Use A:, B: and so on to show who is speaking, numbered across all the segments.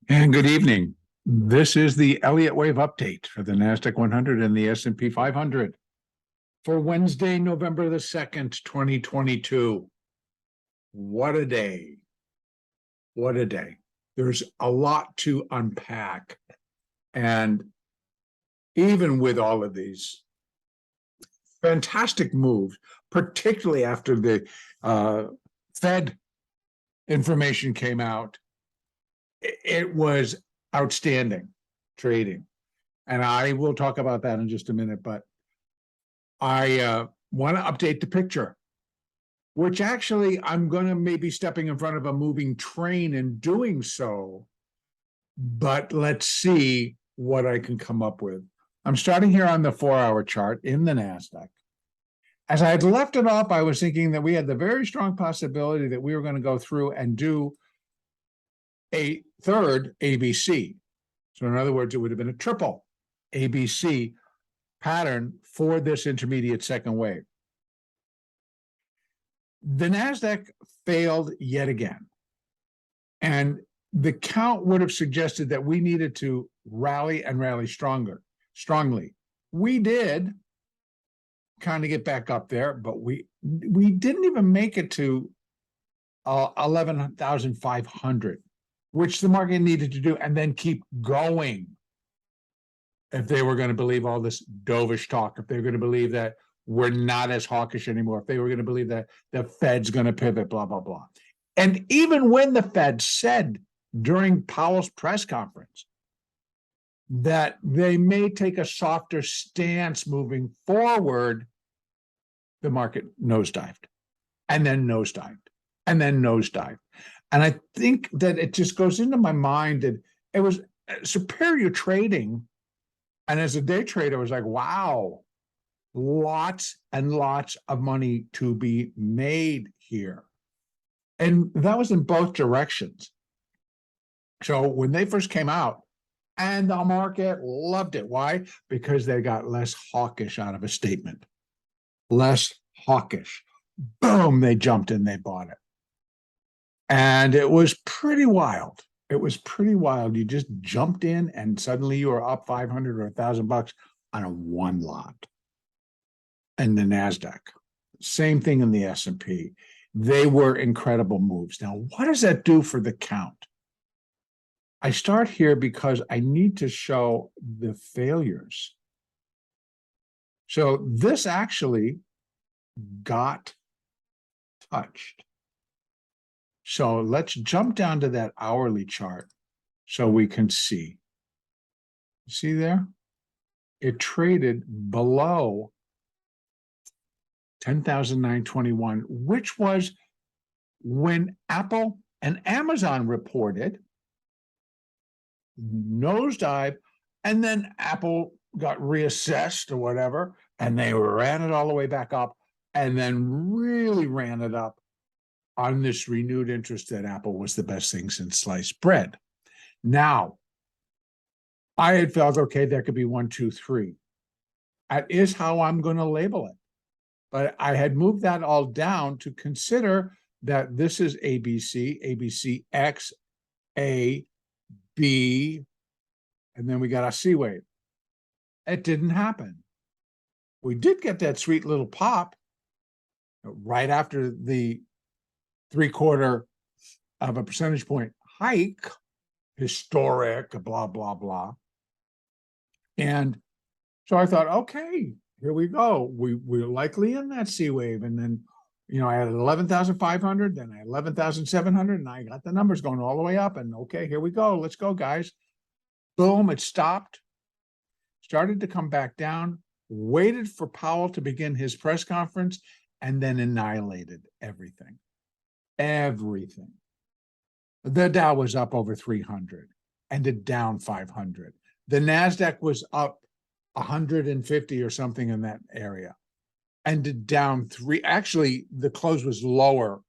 A: And good evening. This is the Elliott Wave update for the NASDAQ 100 and the S&P 500 for Wednesday, November the 2nd, 2022. What a day. What a day. There's a lot to unpack. And even with all of these fantastic moves, particularly after the Fed information came out, it was outstanding trading. And I will talk about that in just a minute, but I want to update the picture, which actually I'm going to maybe stepping in front of a moving train in doing so, but let's see what I can come up with. I'm starting here on the 4-hour chart in the NASDAQ. As I had left it off, I was thinking that we had the very strong possibility that we were going to go through and do a third ABC. So in other words, it would have been a triple ABC pattern for this intermediate second wave. The NASDAQ failed yet again. And the count would have suggested that we needed to rally and rally strongly. We did kind of get back up there, but we didn't even make it to 11,500, which the market needed to do, and then keep going. If they were going to believe all this dovish talk, if they were going to believe that we're not as hawkish anymore, if they were going to believe that the Fed's going to pivot, blah, blah, blah. And even when the Fed said during Powell's press conference that they may take a softer stance moving forward, the market nosedived, and then nosedived, and then nosedived. And I think that it just goes into my mind that it was superior trading. And as a day trader, I was like, wow, lots and lots of money to be made here. And that was in both directions. So when they first came out, and the market loved it. Why? Because they got less hawkish out of a statement. Less hawkish. Boom, they jumped in, they bought it. And it was pretty wild. It was pretty wild. You just jumped in and suddenly you were up 500 or $1,000 on a one lot. And the NASDAQ, same thing in the S&P. They were incredible moves. Now, what does that do for the count? I start here because I need to show the failures. So this actually got touched. So let's jump down to that hourly chart so we can see. See there? It traded below 10,921, which was when Apple and Amazon reported nosedive, and then Apple got reassessed or whatever, and they ran it all the way back up, and then really ran it up on this renewed interest that Apple was the best thing since sliced bread. Now, I had felt, okay, there could be 1, 2, 3. That is how I'm going to label it. But I had moved that all down to consider that this is ABC, ABC X, A, B, and then we got a C wave. It didn't happen. We did get that sweet little pop right after the 0.75 of a percentage point hike, historic, blah, blah, blah. And so I thought, okay, here we go. We're likely in that C wave. And then, I had 11,500, then I had 11,700, and I got the numbers going all the way up. And okay, here we go. Let's go, guys. Boom, it stopped, started to come back down, waited for Powell to begin his press conference, and then annihilated everything. Everything. The Dow was up over 300 and it down 500. The NASDAQ was up 150 or something in that area and down 3. Actually, the close was lower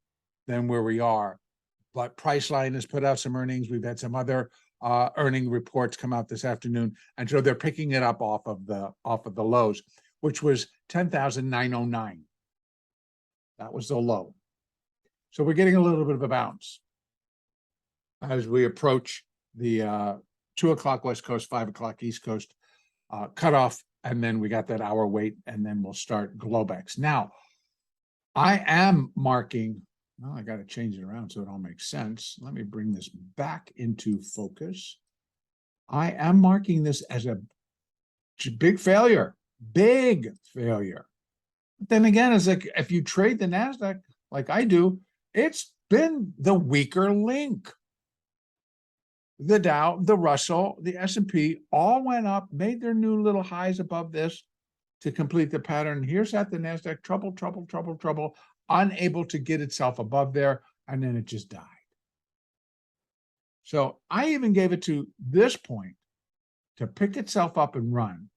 A: than where we are, but Priceline has put out some earnings. We've had some other earning reports come out this afternoon, and so they're picking it up off of the lows, which was 10,909. That was the low. So we're getting a little bit of a bounce as we approach the 2 o'clock West Coast, 5 o'clock East Coast cutoff, and then we got that hour wait, and then we'll start Globex. Now, I am marking, well, I got to change it around so it all makes sense. Let me bring this back into focus. I am marking this as a big failure, big failure. But then again, it's like if you trade the NASDAQ like I do, it's been the weaker link. The Dow, the Russell, the S&P all went up, made their new little highs above this to complete the pattern. Here's at the NASDAQ, trouble, unable to get itself above there, and then it just died. So I even gave it to this point to pick itself up and run,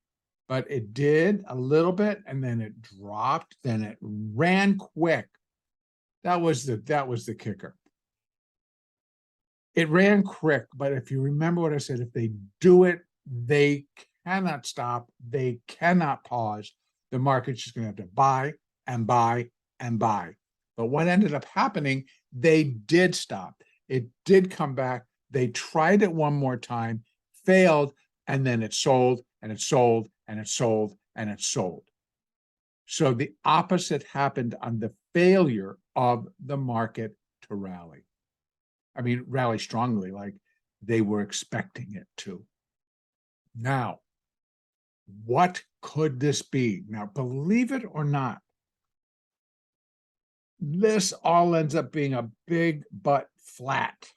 A: but it did a little bit, and then it dropped, then it ran quick. That was the kicker. It ran quick, but if you remember what I said, if they do it, they cannot stop. They cannot pause. The market's just going to have to buy and buy and buy. But what ended up happening, they did stop. It did come back. They tried it one more time, failed, and then it sold, and it sold, and it sold, and it sold. So the opposite happened on the failure of the market to rally. I mean, rally strongly, like they were expecting it to. Now, what could this be? Now, believe it or not, this all ends up being a big but flat.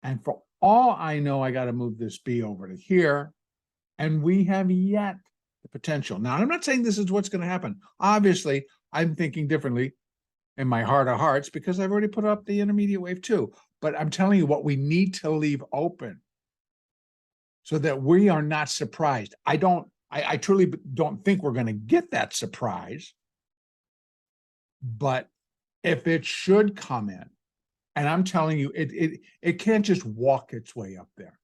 A: And for all I know, I got to move this B over to here, and we have yet the potential. Now, I'm not saying this is what's going to happen. Obviously, I'm thinking differently in my heart of hearts because I've already put up the intermediate wave too. But I'm telling you what we need to leave open so that we are not surprised. I truly don't think we're going to get that surprise. But if it should come in, and I'm telling you, it can't just walk its way up there.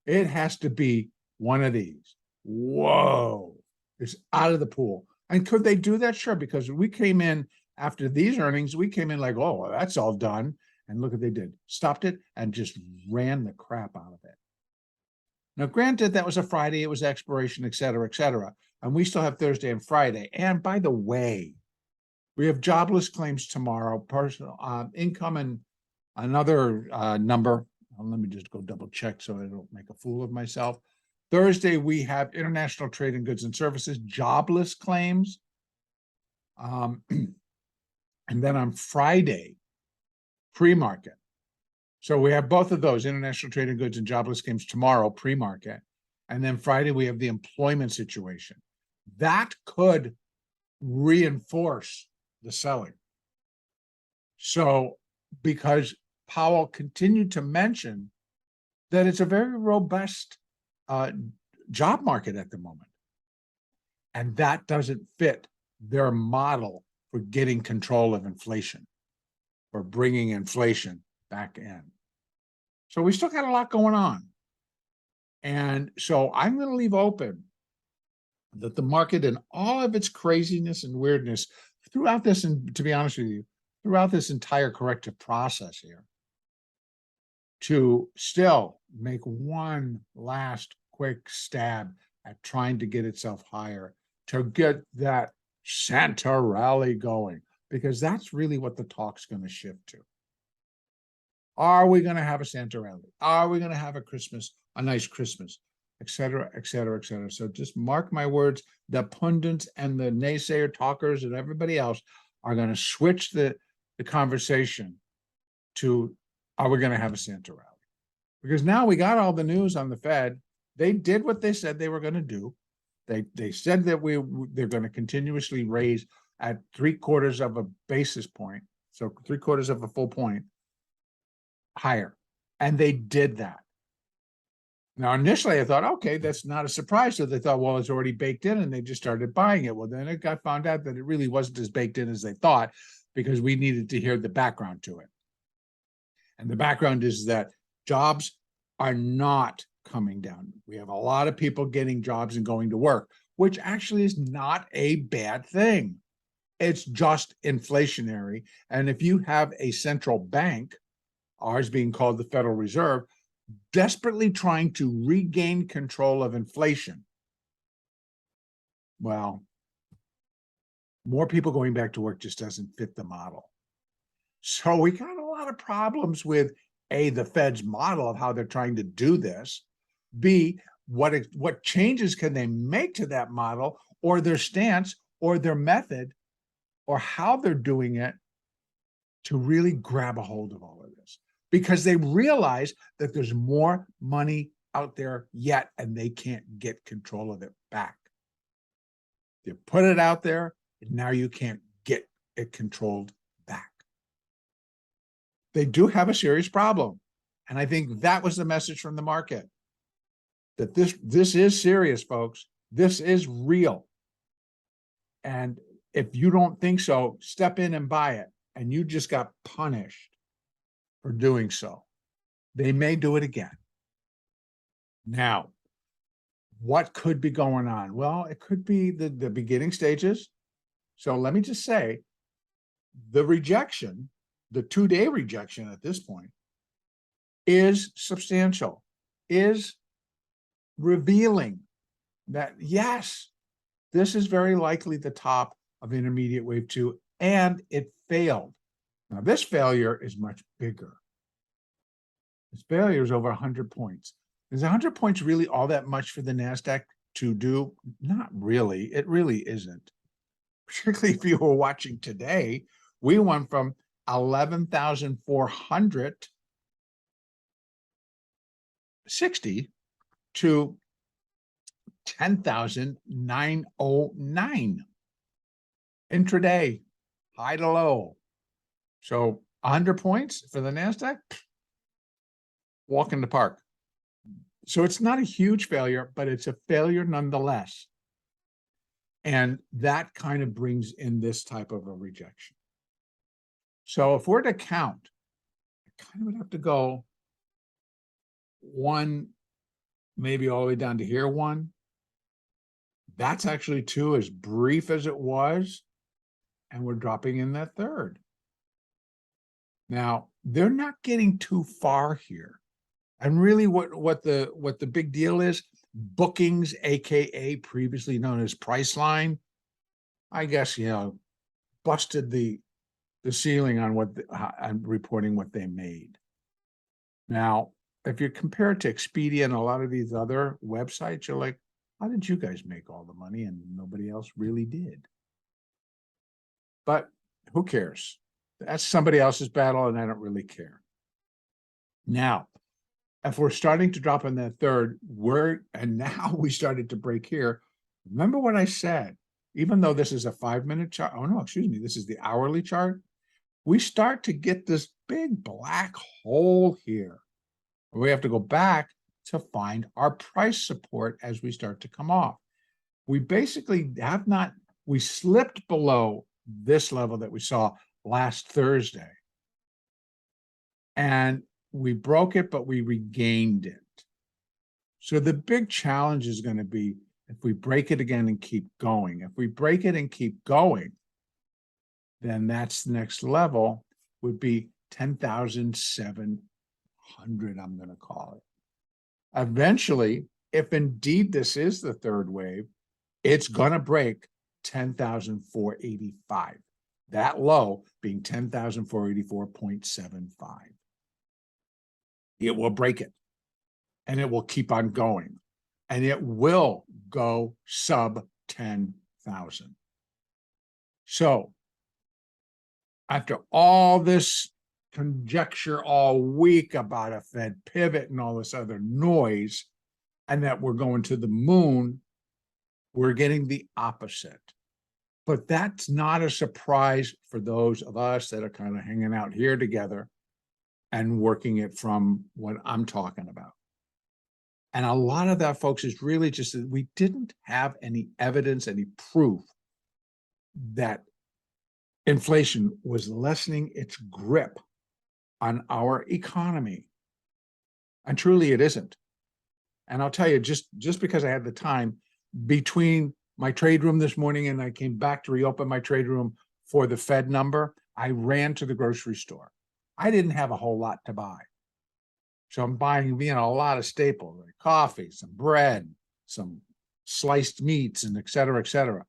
A: It has to be one of these. Whoa, it's out of the pool. And could they do that? Sure, because we came in after these earnings, we came in like, oh, well, that's all done. And look what they did. Stopped it and just ran the crap out of it. Now, granted, that was a Friday. It was expiration, et cetera, et cetera. And we still have Thursday and Friday. And by the way, we have jobless claims tomorrow, personal income, and another number. Let me just go double check so I don't make a fool of myself. Thursday, we have international trade in goods and services, jobless claims. And then on Friday, pre-market. So we have both of those, international trade in goods and jobless claims tomorrow, pre-market. And then Friday, we have the employment situation. That could reinforce the selling. So because Powell continued to mention that it's a very robust job market at the moment. And that doesn't fit their model for getting control of inflation, or bringing inflation back in. So we still got a lot going on. And so I'm going to leave open that the market and all of its craziness and weirdness throughout this, and to be honest with you, throughout this entire corrective process here, to still make one last quick stab at trying to get itself higher, to get that Santa rally going, because that's really what the talk's going to shift to. Are we going to have a Santa rally? Are we going to have a nice Christmas, et cetera, et cetera, et cetera? So just mark my words, the pundits and the naysayer talkers and everybody else are going to switch the conversation to, are we going to have a Santa rally? Because now we got all the news on the Fed. They did what they said they were going to do. They said that they're going to continuously raise at 3/4 of a basis point, so 3/4 of a full point higher, and they did that. Now, initially, I thought, okay, that's not a surprise. So they thought, well, it's already baked in, and they just started buying it. Well, then it got found out that it really wasn't as baked in as they thought, because we needed to hear the background to it. And the background is that jobs are not coming down. We have a lot of people getting jobs and going to work, which actually is not a bad thing. It's just inflationary. And if you have a central bank, ours being called the Federal Reserve, desperately trying to regain control of inflation. Well, more people going back to work just doesn't fit the model. So we got a lot of problems with A, the Fed's model of how they're trying to do this, B, what changes can they make to that model, or their stance, or their method, or how they're doing it to really grab a hold of all of this, because they realize that there's more money out there yet, and they can't get control of it back. You put it out there, and now you can't get it controlled back. They do have a serious problem. And I think that was the message from the market, that this is serious, folks. This is real. And if you don't think so, step in and buy it. And you just got punished for doing so. They may do it again. Now, what could be going on? Well, it could be the beginning stages. So let me just say, the rejection, the 2-day rejection at this point, is substantial, is revealing that, yes, this is very likely the top of intermediate wave 2, and it failed. Now, this failure is much bigger. This failure is over 100 points. Is 100 points really all that much for the NASDAQ to do? Not really. It really isn't. Particularly if you were watching today, we went from 11,460 to 10,909 intraday, high to low. So 100 points for the NASDAQ, walk in the park. So it's not a huge failure, but it's a failure nonetheless. And that kind of brings in this type of a rejection. So if we're to count, I kind of would have to go 1, maybe all the way down to here 1. That's actually 2, as brief as it was. And we're dropping in that 3rd. Now, they're not getting too far here. And really what the big deal is, bookings, aka previously known as Priceline, I guess, busted the ceiling on on reporting what they made. Now, if you compare it to Expedia and a lot of these other websites, you're like, how did you guys make all the money and nobody else really did? But who cares? That's somebody else's battle, and I don't really care. Now, if we're starting to drop in that 3rd, and now we started to break here. Remember what I said, even though this is a 5-minute chart, oh no, excuse me, this is the hourly chart. We start to get this big black hole here. We have to go back to find our price support as we start to come off. We basically we slipped below this level that we saw last Thursday. And we broke it, but we regained it. So the big challenge is going to be if we break it again and keep going. If we break it and keep going, then that's the next level would be 10,700, I'm going to call it. Eventually, if indeed this is the 3rd wave, it's going to break 10,485. That low being 10,484.75. It will break it, and it will keep on going, and it will go sub 10,000. So after all this conjecture all week about a Fed pivot and all this other noise, and that we're going to the moon, we're getting the opposite. But that's not a surprise for those of us that are kind of hanging out here together and working it from what I'm talking about. And a lot of that, folks, is really just that we didn't have any evidence, any proof that inflation was lessening its grip on our economy. And truly it isn't. And I'll tell you, just because I had the time between my trade room this morning and I came back to reopen my trade room for the Fed number, I ran to the grocery store. I didn't have a whole lot to buy. So I'm buying, a lot of staples, like coffee, some bread, some sliced meats, and et cetera, et cetera.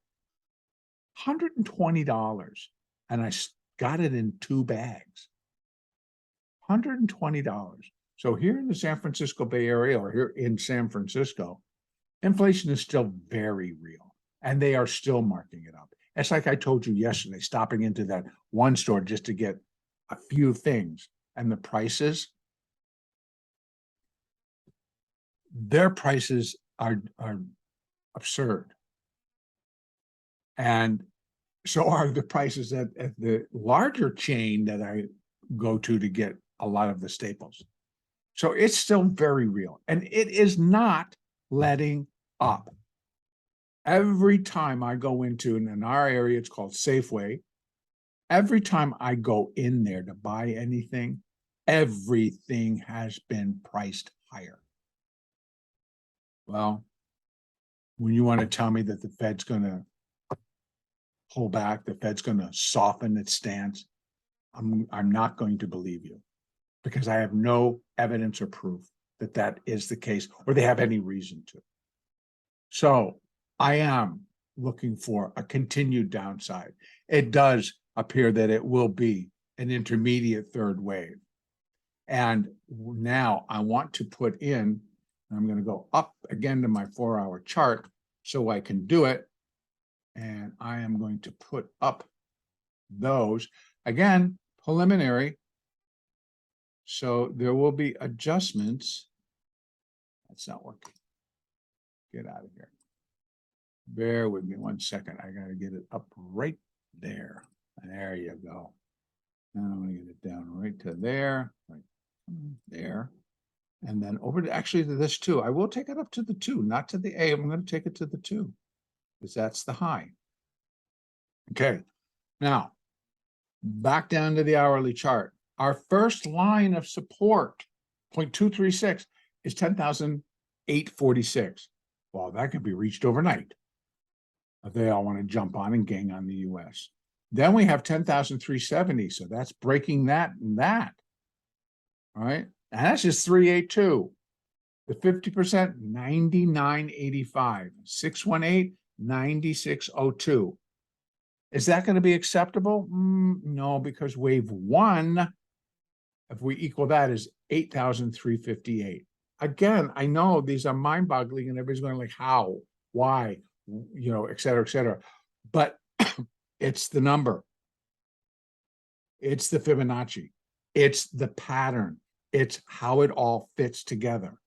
A: $120. And I got it in 2 bags. $120. So here in the San Francisco Bay Area, or here in San Francisco, inflation is still very real, and they are still marking it up. It's like I told you yesterday, stopping into that one store just to get a few things, and the prices, their prices are absurd. And so are the prices at the larger chain that I go to get a lot of the staples. So it's still very real, and it is not letting up. Every time I go into, and in our area, it's called Safeway. Every time I go in there to buy anything, everything has been priced higher. Well, when you want to tell me that the Fed's going to pull back, the Fed's going to soften its stance, I'm not going to believe you, because I have no evidence or proof that that is the case, or they have any reason to. So I am looking for a continued downside. It does appear that it will be an intermediate third wave. And now I want to put in, I'm going to go up again to my 4-hour chart so I can do it. And I am going to put up those, again, preliminary. So there will be adjustments. That's not working. Get out of here. Bear with me 1 second. I got to get it up right there. There you go. Now I'm going to get it down right to there, right there. And then over to actually to this 2. I will take it up to the 2, not to the A. I'm going to take it to the 2 because that's the high. Okay. Now, back down to the hourly chart. Our first line of support, 0.236, is 10,846. Well, that could be reached overnight. They all want to jump on and gang on the US. Then we have 10,370. So that's breaking that and that. All right. And that's just 382. The 50%, 99.85. 618, 9602. Is that going to be acceptable? No, because wave 1, if we equal that, is 8,358. Again, I know these are mind-boggling, and everybody's going like, how, why, et cetera, et cetera. But it's the number. It's the Fibonacci. It's the pattern. It's how it all fits together.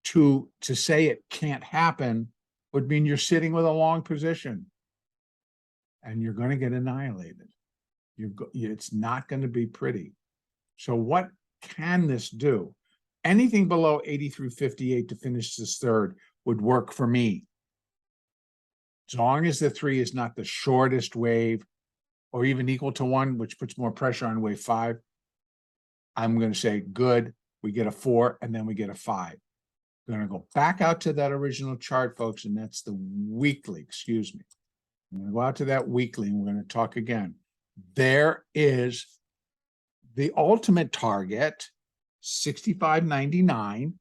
A: To say it can't happen would mean you're sitting with a long position, and you're going to get annihilated. It's not going to be pretty. So what can this do? Anything below 83.58 to finish this third would work for me. As long as the 3 is not the shortest wave or even equal to 1, which puts more pressure on wave 5, I'm going to say good. We get a 4, and then we get a 5. We're going to go back out to that original chart, folks, and that's the weekly, excuse me. I'm going to go out to that weekly, and we're going to talk again. There is the ultimate target, 65.99.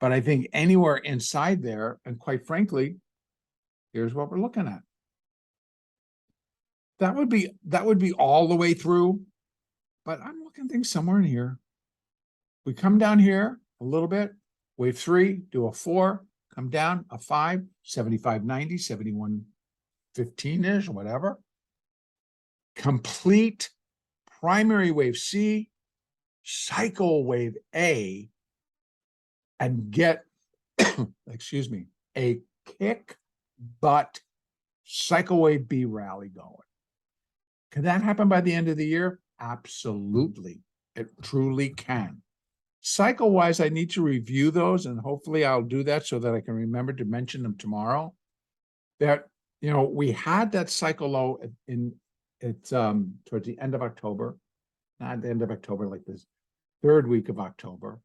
A: But I think anywhere inside there, and quite frankly, here's what we're looking at. That would be all the way through, but I'm looking things somewhere in here. We come down here a little bit, wave 3, do a 4, come down a 5, 75.90, 71.15-ish, whatever. Complete primary wave C, cycle wave A, and get, excuse me, a kick butt cycle wave B rally going. Can that happen by the end of the year? Absolutely. It truly can. Cycle-wise, I need to review those, and hopefully I'll do that so that I can remember to mention them tomorrow. That, we had that cycle low towards the end of October, not the end of October, like this 3rd week of October.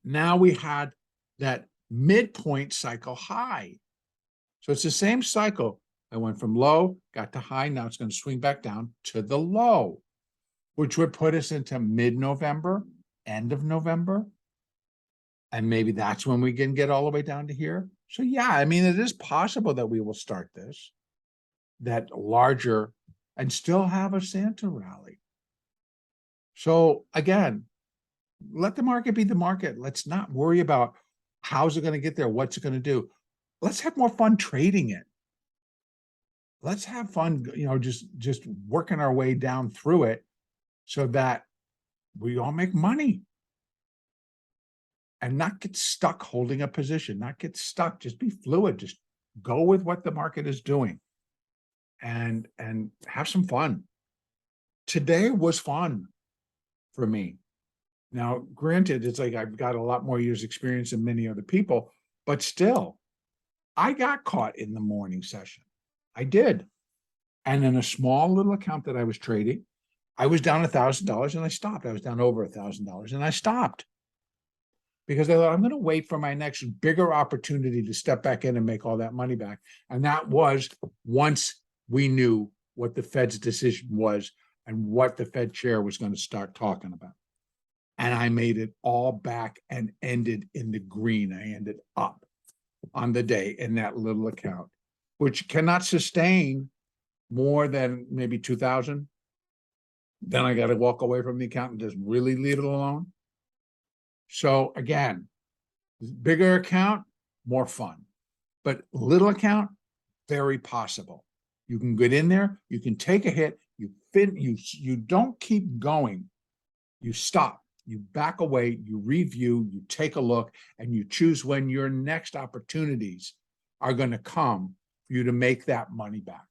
A: Now we had that midpoint cycle high. So it's the same cycle. I went from low, got to high. Now it's going to swing back down to the low, which would put us into mid-November. end of November. And maybe that's when we can get all the way down to here. So yeah, I mean, it is possible that we will start this, that larger, and still have a Santa rally. So again, let the market be the market. Let's not worry about how's it going to get there, what's it going to do. Let's have more fun trading it. Let's have fun, just working our way down through it so that we all make money and not get stuck holding a position, not get stuck, just be fluid, just go with what the market is doing and have some fun. Today was fun for me. Now, granted, it's like I've got a lot more years experience than many other people, but still, I got caught in the morning session. I did. And in a small little account that I was trading, I was down $1,000 and I stopped. I was down over $1,000 and I stopped because I thought I'm going to wait for my next bigger opportunity to step back in and make all that money back. And that was once we knew what the Fed's decision was and what the Fed chair was going to start talking about. And I made it all back and ended in the green. I ended up on the day in that little account, which cannot sustain more than maybe 2,000. Then I got to walk away from the account and just really leave it alone. So again, bigger account, more fun, but little account, very possible. You can get in there, you can take a hit, you don't keep going, you stop, you back away, you review, you take a look, and you choose when your next opportunities are going to come for you to make that money back.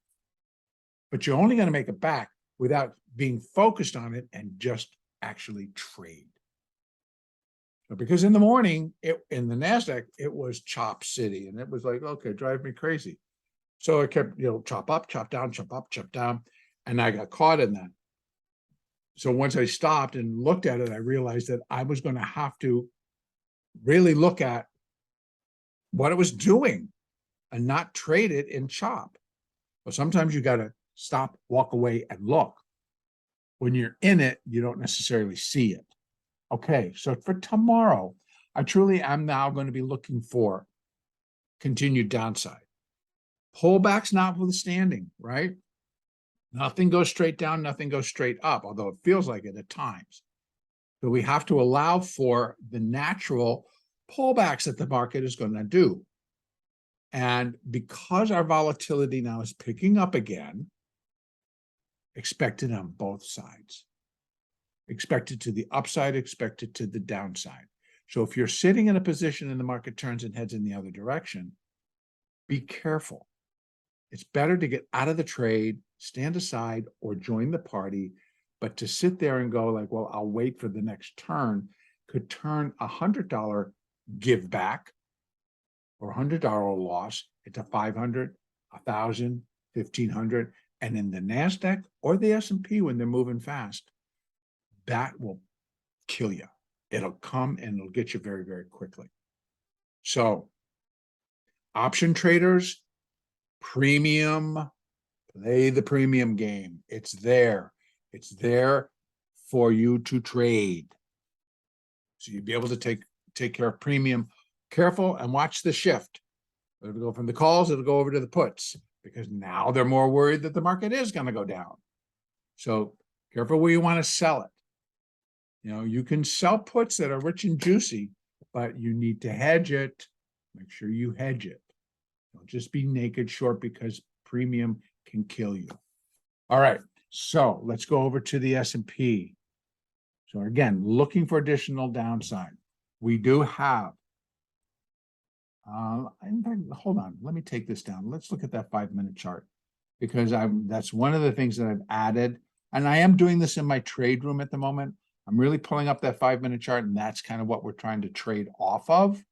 A: But you're only going to make it back without being focused on it and just actually trade. So because in the morning, in the NASDAQ, it was chop city, and it was like, okay, drive me crazy. So I kept, chop up, chop down, chop up, chop down, and I got caught in that. So once I stopped and looked at it, I realized that I was going to have to really look at what it was doing and not trade it in chop. But sometimes you got to stop, walk away, and look. When you're in it, you don't necessarily see it. Okay, so for tomorrow, I truly am now going to be looking for continued downside. Pullbacks notwithstanding, right? Nothing goes straight down, nothing goes straight up, although it feels like it at times. So we have to allow for the natural pullbacks that the market is going to do. And because our volatility now is picking up again, expect it on both sides. Expect it to the upside, expect it to the downside. So if you're sitting in a position and the market turns and heads in the other direction, be careful. It's better to get out of the trade, stand aside, or join the party. But to sit there and go like, well, I'll wait for the next turn, could turn $100 give back or $100 loss into 500, 1,000, 1,500. And in the NASDAQ or the S&P, when they're moving fast, that will kill you. It'll come and it'll get you very, very quickly. So option traders, premium, play the premium game. It's there. It's there for you to trade. So you'll be able to take care of premium. Careful and watch the shift. It'll go from the calls, it'll go over to the puts, because now they're more worried that the market is going to go down. So careful where you want to sell it. You can sell puts that are rich and juicy, but you need to hedge it. Make sure you hedge it. Don't just be naked short, because premium can kill you. All right, so let's go over to the S&P. So again, looking for additional downside. We do have, in fact, hold on, let me take this down. Let's look at that 5-minute chart, because that's one of the things that I've added, and I am doing this in my trade room at the moment. I'm really pulling up that 5-minute chart, and that's kind of what we're trying to trade off of.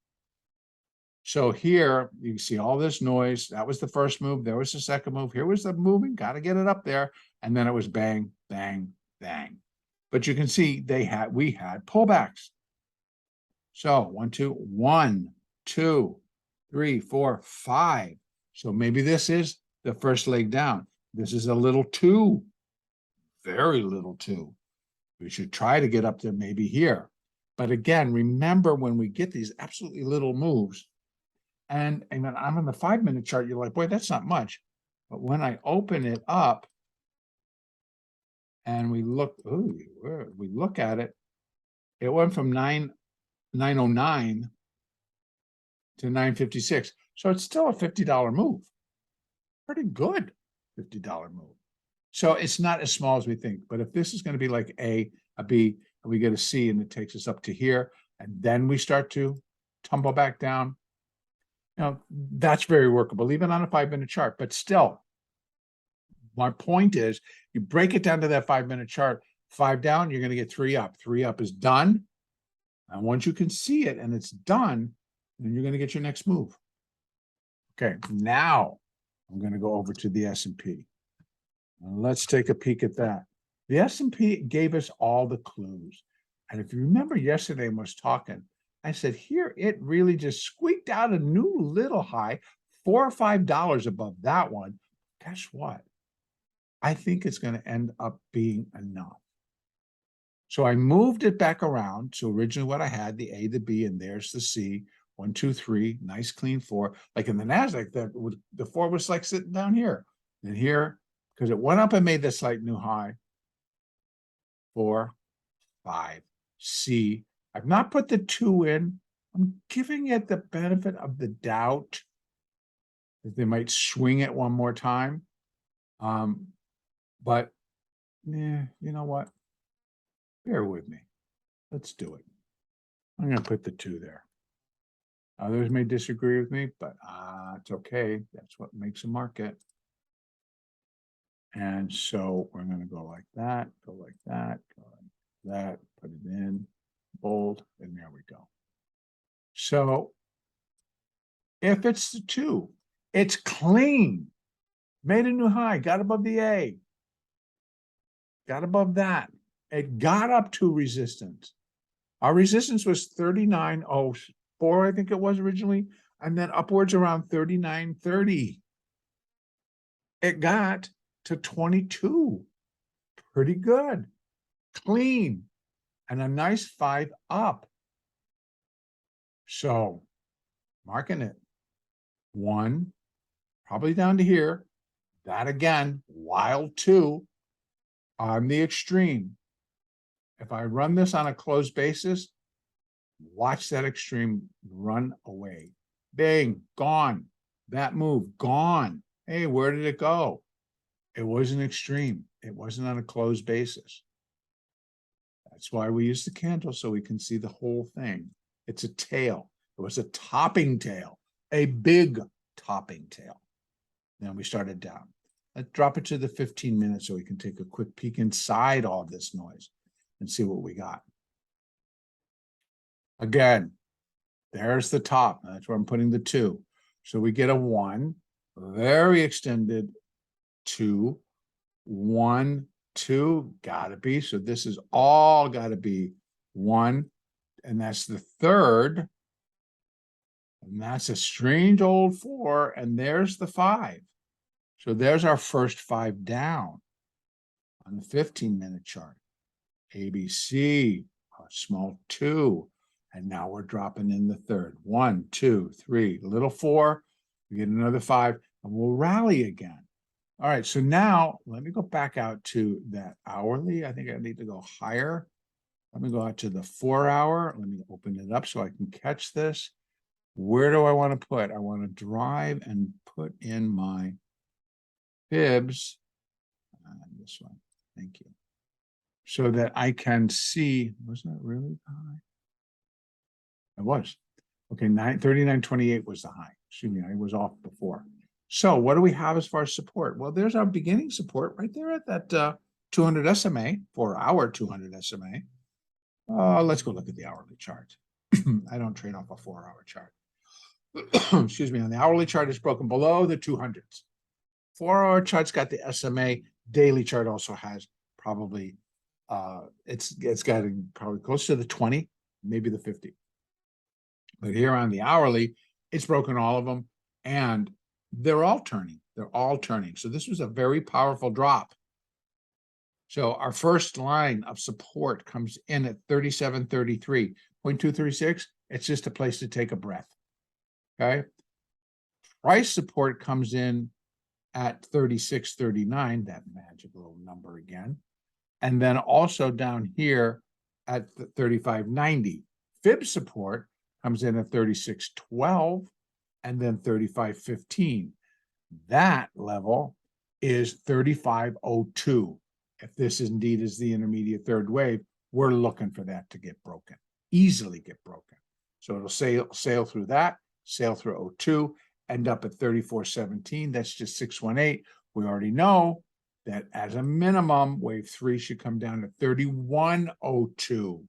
A: So here you can see all this noise. That was the first move. There was the second move. Here was the moving. Got to get it up there. And then it was bang, bang, bang. But you can see we had pullbacks. So 1, 2, 3, 4, 5. So maybe this is the first leg down. This is a little 2, very little 2. We should try to get up there maybe here. But again, remember when we get these absolutely little moves, and when I'm on the 5-minute chart, you're like, boy, that's not much. But when I open it up and we look at it, it went from 909 to 956. So it's still a $50 move. Pretty good $50 move. So it's not as small as we think. But if this is going to be like a B, and we get a C, and it takes us up to here, and then we start to tumble back down, that's very workable, even on a 5-minute chart. But still, my point is, you break it down to that 5-minute chart, 5 down, you're going to get 3 up. 3 up is done. And once you can see it and it's done, then you're going to get your next move. Okay, now I'm going to go over to the S&P. Let's take a peek at that. The S&P gave us all the clues. And if you remember yesterday when I was talking, I said, here, it really just squeaked out a new little high, $4 or $5 above that one. Guess what? I think it's going to end up being enough. So I moved it back around. So originally what I had, the A, the B, and there's the C. 1, 2, 3, nice clean 4. Like in the NASDAQ, the 4 was like sitting down here. And here, because it went up and made this slight new high. 4, 5, C. I've not put the 2 in. I'm giving it the benefit of the doubt that they might swing it one more time. But you know what? Bear with me. Let's do it. I'm going to put the 2 there. Others may disagree with me, but it's okay. That's what makes a market. And so we're going to go like that, go like that, go like that, put it in, bold, and there we go. So if it's the 2, it's clean. Made a new high, got above the A. Got above that. It got up to resistance. Our resistance was 39.04, I think it was originally, and then upwards around 39.30. It got to 22. Pretty good. Clean. And a nice 5 up. So, marking it. 1, probably down to here. That again, wild 2 on the extreme. If I run this on a closed basis, watch that extreme run away. Bang, gone. That move, gone. Hey, where did it go? It was an extreme. It wasn't on a closed basis. That's why we use the candle, so we can see the whole thing. It's a tail. It was a topping tail, a big topping tail. Then we started down. Let's drop it to the 15 minutes so we can take a quick peek inside all of this noise and see what we got. Again, there's the top. That's where I'm putting the 2. So we get a 1, very extended 2, 1, 2, gotta be. So this is all gotta be 1, and that's the 3rd. And that's a strange old 4, and there's the 5. So there's our first 5 down on the 15-minute chart. ABC, a small 2, and now we're dropping in the 3rd. 1, 2, 3, little 4, we get another 5, and we'll rally again. All right, so now let me go back out to that hourly. I think I need to go higher. Let me go out to the 4-hour. Let me open it up so I can catch this. Where do I want to put? I want to drive and put in my fibs. This one, thank you. So that I can see, was that really high? It was. Okay, 39.28 was the high. Excuse me, I was off before. So what do we have as far as support? Well, there's our beginning support right there at that 200 SMA, 4-hour 200 SMA. Let's go look at the hourly chart. I don't trade off a 4-hour chart. Excuse me, on the hourly chart, it's broken below the 200s. 4-hour chart's got the SMA. Daily chart also has probably, it's got probably close to the 20, maybe the 50. But here on the hourly, it's broken all of them, and they're all turning. They're all turning. So this was a very powerful drop. So our first line of support comes in at 37.33, 0.236. It's just a place to take a breath. Okay. Price support comes in at 36.39, that magic little number again. And then also down here at 35.90. Fib support comes in at 36.12 and then 35.15. That level is 35.02. If this indeed is the intermediate third wave, we're looking for that to get broken, easily get broken. So it'll sail through that, sail through 02, end up at 34.17. That's just 618. We already know that as a minimum, wave 3 should come down to 31.02.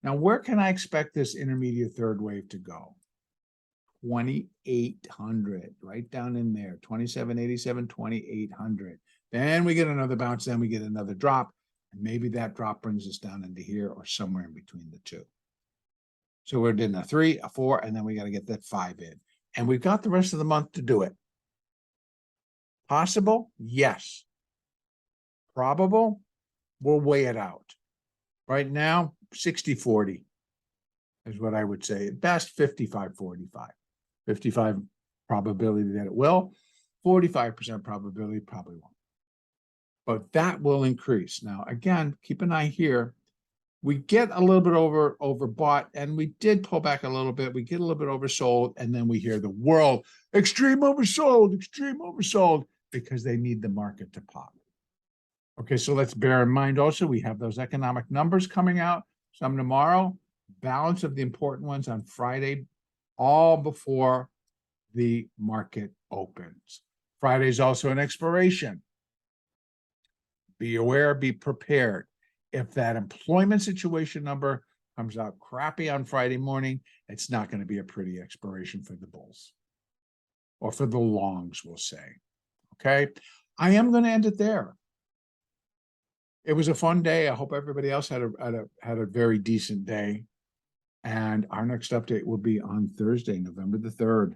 A: Now, where can I expect this intermediate third wave to go? 2,800, right down in there, 2787, 2,800. Then we get another bounce, then we get another drop, and maybe that drop brings us down into here or somewhere in between the two. So we're in a 3, a 4, and then we got to get that 5 in. And we've got the rest of the month to do it. Possible? Yes. Probable? We'll weigh it out. Right now, 60-40 is what I would say. At best, 55-45. 55 probability that it will, 45% probability probably won't. But that will increase. Now, again, keep an eye here. We get a little bit overbought, and we did pull back a little bit. We get a little bit oversold, and then we hear the world, extreme oversold, because they need the market to pop. Okay, so let's bear in mind also, we have those economic numbers coming out, some tomorrow, balance of the important ones on Friday, all before the market opens. Friday is also an expiration. Be aware, be prepared. If that employment situation number comes out crappy on Friday morning, it's not going to be a pretty expiration for the bulls or for the longs, we'll say. Okay, I am going to end it there. It was a fun day. I hope everybody else had a very decent day. And our next update will be on Thursday, November the 3rd.